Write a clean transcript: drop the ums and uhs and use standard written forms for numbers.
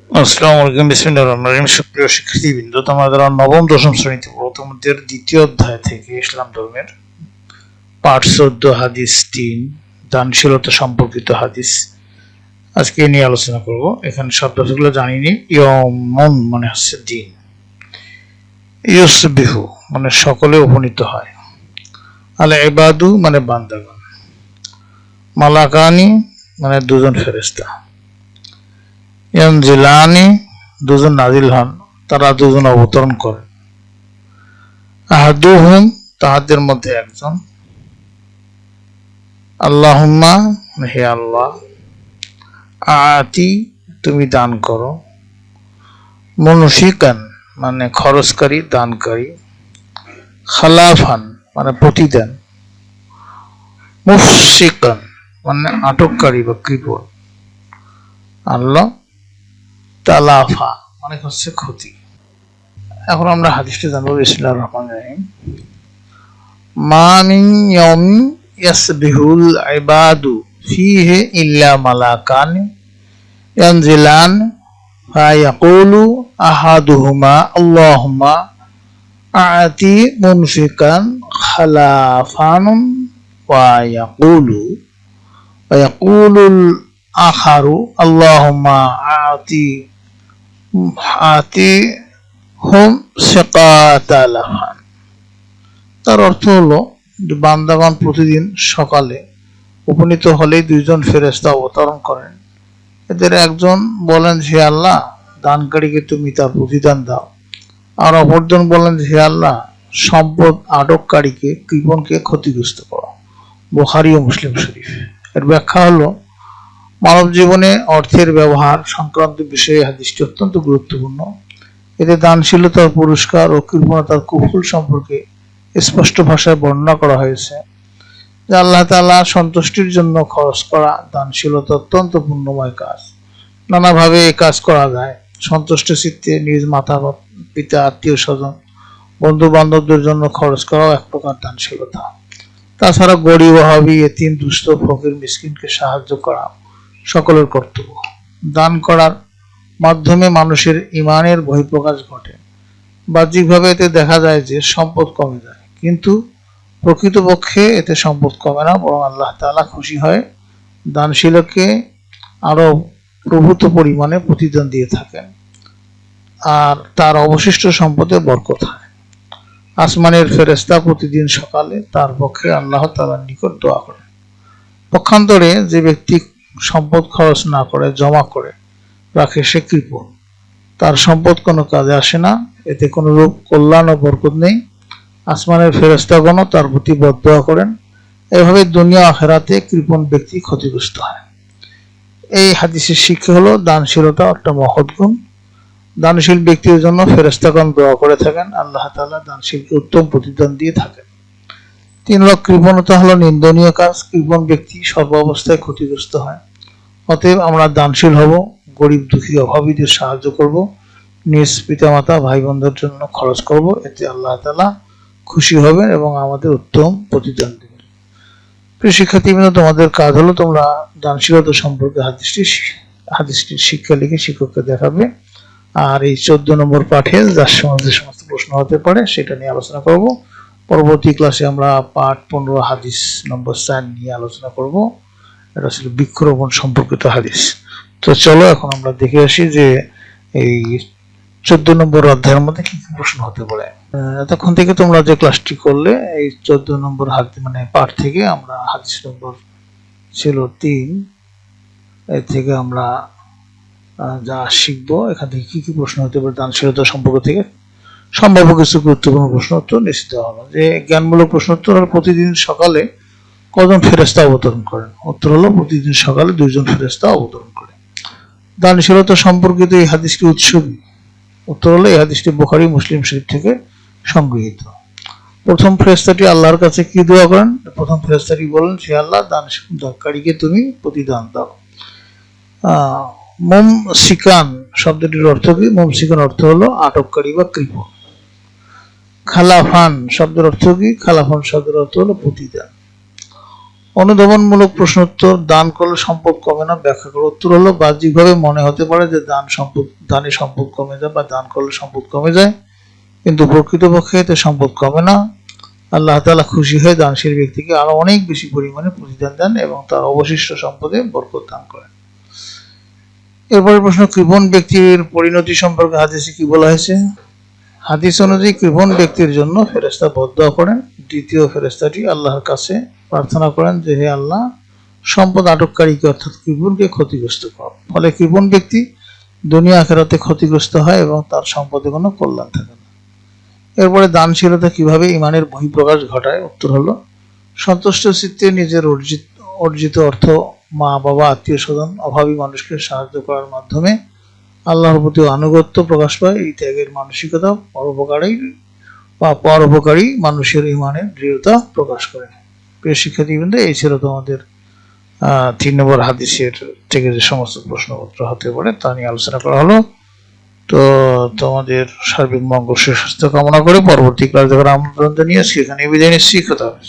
আসসালামু আলাইকুম, বিসমিল্লাহির রহমানির রহিম। সুপ্রিয় শিক্ষার্থীবৃন্দ, তোমরা যারা নবম দশম শ্রেণীতে পড়ো, তোমাদের দ্বিতীয় অধ্যায় থেকে ইসলাম ধর্মের পাঠ 14 হাদিস 3 দানশীলতা সম্পর্কিত হাদিস আজকে নিয়ে আলোচনা করব। এখানে শব্দগুলো জানিনি। ইয়মন মানে হচ্ছে দিন, ইউসবিহু মানে সকলে উপনীত হয়, আল ইবাদু মানে বান্দাগণ, মালাকানি মানে দুজন ফেরেশতা, ইয়ানজিলানি দুজন নাজিল হন, তারা দুজন অবতরণ করেন, আহাদুহুম তাহাদের মধ্যে একজন, আল্লাহুম্মা হে আল্লাহ, আতি তুমি দান করো, মুনফিকান মানে খরচকারী দানকারী, খালাফান মানে প্রতিদান, মুফসিকান মানে আটককারী বা কৃপণ, আল্লাহ তালাফা মানে হচ্ছে ক্ষতি। এখন আমরা হাদিসটি জানবো। বিসমিল্লাহির রহমানির রহিম। মা মিন ইয়াউমিন ইয়াসবিহুল ইবাদু ফিহি ইল্লা মালাকান ইয়ানজিলান ফায়াকুলু আহাদুহুমা আল্লাহুম্মা আতি মুনফিকান খালাফান ওয়ায়াকুলুল আখারু আল্লাহুম্মা আতি হুম সিকাতালাহান। তার অর্থ হলো, বান্দাগণ প্রতিদিন সকালে উপনীত হলেই দুইজন ফেরেশতা অবতরণ করেন। এদের একজন বলেন, হে আল্লাহ, দানকারীকে তুমি তার প্রতিদান দাও। আর অপরজন বলেন, হে আল্লাহ, সম্পদ আটককারীকে কৃপণকে ক্ষতিগ্রস্ত করো। বুখারী ও মুসলিম শরীফ। এর ব্যাখ্যা হলো, মানব জীবনে অর্থের ব্যবহার সংক্রান্ত বিষয়ে হাদিসটি অত্যন্ত গুরুত্বপূর্ণ। এতে দানশীলতার পুরস্কার ও কৃপণতার কুফল সম্পর্কে স্পষ্ট ভাষায় বর্ণনা করা হয়েছে যে আল্লাহ তাআলা সন্তুষ্টির জন্য খরচ করা দানশীলতা অত্যন্ত পুণ্যময় কাজ। নানাভাবে এই কাজ করা যায়। সন্তুষ্ট চিত্তে নিজ মাতা পিতা, আত্মীয় স্বজন, বন্ধু বান্ধবদের জন্য খরচ করাও এক প্রকার দানশীলতা। তাছাড়া গরিব, অভাবী, এতিম, দুস্থ, ফকির, মিসকিনকে সাহায্য করা সকলের কর্তব্য। দান করার মাধ্যমে মানুষের ঈমানের বহিঃপ্রকাশ ঘটে। বাহ্যিকভাবে এতে দেখা যায় যে সম্পদ কমে যায়, কিন্তু প্রকৃতপক্ষে এতে সম্পদ কমে না, বরং আল্লাহ তাআলা খুশি হয় দানশীলকে আরো প্রভূত পরিমাণে প্রতিদান দিয়ে থাকেন, আর তার অবশিষ্ট সম্পদে বরকত হয়। আসমানের ফেরেশতা প্রতিদিন সকালে তার পক্ষে আল্লাহ তাআলার নিকট দোয়া করেন। পক্ষান্তরে যে ব্যক্তি সম্পদ খরচ না করে জমা করে রাখে সে কৃপণ, তার সম্পদ কোনো কাজে আসে না, এতে কোনো রূপ কল্যাণ ও বরকত নেই। আসমানের ফেরেশতাগণও তার প্রতি বদদোয়া করেন। এভাবে দুনিয়া আখিরাতে কৃপণ ব্যক্তি ক্ষতিগ্রস্ত হয়। এই হাদিসের শিক্ষা হলো, দানশীলতা একটা মহৎ গুণ। দানশীল ব্যক্তির জন্য ফেরেশতাগণ দোয়া করে থাকেন, আল্লাহ তাআলা দানশীলকে উত্তম প্রতিদান দিয়ে থাকেন। 3 কৃপণতা হলো নিন্দনীয় কাজ। কৃপণ ব্যক্তি সর্বাবস্থায় ক্ষতিগ্রস্ত হয়। অতএব আমরা দানশীল হব, গরিব, দুঃখী, অভাবীদের সাহায্য করব, নিজ পিতামাতা, ভাই বোনদের জন্য খরচ করব। এতে আল্লাহ তাআলা খুশি হবেন এবং আমাদের উত্তম প্রতিদান দেবেন। প্রিয় শিক্ষার্থীবৃন্দ, তোমাদের কাজ হলো তোমরা দানশীলতা সম্পর্কে হাদিসটির শিক্ষা লিখে শিক্ষককে দেখাবে। আর এই 14 নম্বর পাঠে যার সমাজে সমস্ত প্রশ্ন হতে পারে সেটা নিয়ে আলোচনা করব। পরবর্তী ক্লাসে আমরা পাঠ 15 হাদিস নম্বর 4 নিয়ে আলোচনা করব। এটা ছিল বৃক্ষরোপণ সম্পর্কিত হাদিস। তো চলো এখন আমরা দেখে আসি যে এই 14 নম্বর অধ্যায়ের মধ্যে কি কি প্রশ্ন হতে পারে। এতক্ষণ থেকে তোমরা যে ক্লাসটি করলে, এই 14 নম্বর হাদিস মানে পাঠ থেকে আমরা হাদিস নম্বর ছিল 3, এর থেকে আমরা যা শিখবো, এখান থেকে কি কি প্রশ্ন হতে পারে দানশীলতা সম্পর্ক থেকে সম্ভাব্য কিছু গুরুত্বপূর্ণ প্রশ্ন উত্তর নিশ্চিত হলো। যে জ্ঞানমূলক প্রশ্ন উত্তর হলো, প্রতিদিন সকালে কজন ফেরেশতা অবতরণ করেন? উত্তর হলো, প্রতিদিন সকালে 2 জন ফেরেশতা অবতরণ করে। দানশীলতা সম্পর্কিত এই হাদিসটি উৎস কি? উত্তর হলো, এই হাদিসটি বুখারী মুসলিম শরীফ থেকে সংগৃহীত। প্রথম ফেরেশতাটি আল্লাহর কাছে কি দোয়া করেন? প্রথম ফেরেশতাটি বলেন, হে আল্লাহ, দানকারীকে তুমি প্রতিদান দাও। মুমসিকান শব্দটির অর্থ কি? মুমসিকান অর্থ হলো আটককারী বা কৃপণ। খালাফান শব্দের অর্থ কি? খালাফান শব্দের অর্থ হলো প্রতিদান। অনুধাবনমূলক প্রশ্নোত্তর, দান করলে সম্পদ কমে না, ব্যাখ্যা করো। উত্তর হলো, বাহ্যিকভাবে মনে হতে পারে যে দানে সম্পদ কমে যায় বা দান করলে সম্পদ কমে যায়, কিন্তু প্রকৃতপক্ষে এতে সম্পদ কমে না। আল্লাহ তাআলা খুশি হয়ে দানশীল ব্যক্তিকে আরো অনেক বেশি পরিমাণে প্রতিদান দেন এবং তার অবশিষ্ট সম্পদে বরকত দান করেন। এরপরে প্রশ্ন, কৃপণ ব্যক্তির পরিণতি সম্পর্কে হাদিসে কি বলা হয়েছে? হাদিস অনুযায়ী কৃপণ ব্যক্তির জন্য ফেরেশতা বদদোয়া করেন। দ্বিতীয় ফেরেশতাটি আল্লাহর কাছে প্রার্থনা করেন যে, হে আল্লাহ, সম্পদ আটককারীকে অর্থাৎ কৃপণকে ক্ষতিগ্রস্ত করো। ফলে কৃপণ ব্যক্তি দুনিয়া আখিরাতে ক্ষতিগ্রস্ত হয় এবং তার সম্পদে কোনো কল্যাণ থাকে না। এরপরে দানশীলতা কিভাবে ঈমানের বহিঃপ্রকাশ ঘটায়? উত্তর হলো, সন্তুষ্ট চিত্তে নিজের অর্জিত অর্থ, মা বাবা, আত্মীয় স্বজন, অভাবী মানুষকে সাহায্য করার মাধ্যমে আল্লাহর প্রতি আনুগত্য প্রকাশ পায়। এই ত্যাগের মানসিকতা পরোপকারী মানুষের ঈমানের দৃঢ়তা প্রকাশ করে। প্রিয় শিক্ষার্থীবৃন্দ, এই ছিল তোমাদের 3 নম্বর হাদিসের থেকে যে সমস্ত প্রশ্নপত্র হতে পারে তা নিয়ে আলোচনা করা হলো। তো তোমাদের সার্বিক মঙ্গল সুস্বাস্থ্য কামনা করে পরবর্তী ক্লাস দেখার আমন্ত্রণ জানিয়ে সেখানে বিদায় নিচ্ছি। কথা হবে।